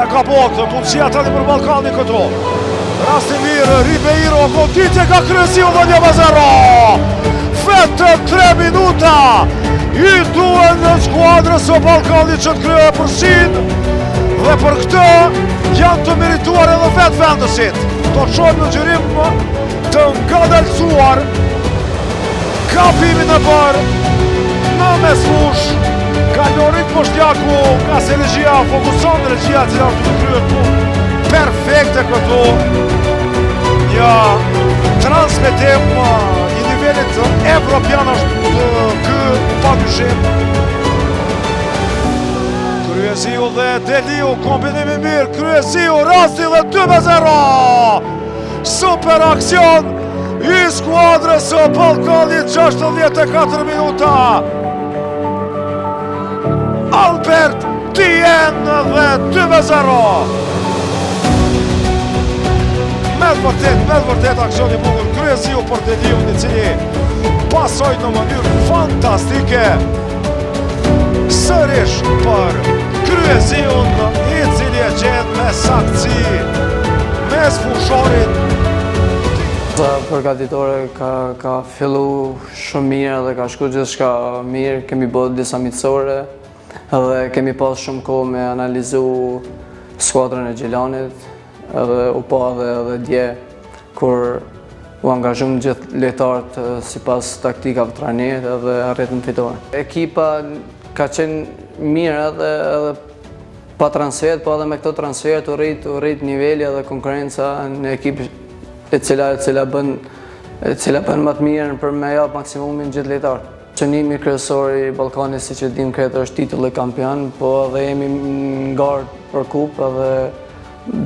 e ka botë, mundësia tani për Ballkani këtu. Rasti mirë, Ribeiro, goditje ka kryesiu dhe 1-0. Vetëm 3 minuta i duen në skuadrës së Ballkanit që të krye përsin. Dhe për këtë janë të merituar edhe vetë vendesit. Do të shohim në gjyrim të ngadalësuar kapimin e bërë në mesfush. Ka Lorik Poshtjaku, ka se regjia, fokuson regjia cila është të kryet punë perfekte këtu. Një transmetim i nivelit evropian është kë pa dyshim. Kryesiu dhe Deliu, kombinimi mirë, Kryesiu, rasti dhe 2-0. Super aksion i skuadrës së Ballkanit, 64 minuta. Albert Dien dhe 2-0. Me vërtet aksioni bukur, Kryesiu për Deliun i cili pasoj në mënyrë fantastike. Sërish për Kryesiun i cili e gjenë me saktësi mes fushorit. Përgatitore ka fillu shumë mirë dhe ka shku gjithçka mirë, kemi bërë disa miqësore edhe kemi pas shumë kohë me analizu skuadrën e Gjilanit edhe u pa edhe dje kur u angazhum gjithë lojtarët sipas taktikave të trajnerit edhe arritëm fitore. Ekipa ka qenë mirë edhe pa transfert, po edhe me këto transfert u rrit niveli edhe konkurenca në ekipë e cila bën më të mirën për me jap maksimumin gjithë lojtarët. Qënimi kryesor i Ballkanit, siç e dim këtë, është titulli kampion, po edhe jemi në gardë për kupë edhe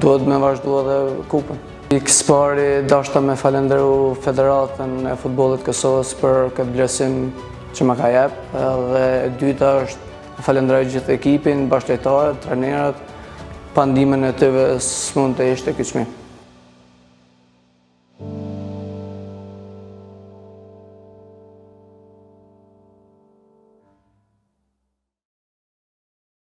duhet me vazhdu edhe kupën. Pari dashta me falenderu Federatën e Futbollit Kosovës për këtë vlerësim që më ka jep, edhe e dyta është falenderoj gjithë ekipin, bashkëlojtarët, trajnerët, pa ndihmën e tyre s'mund të ishte kyç mirë.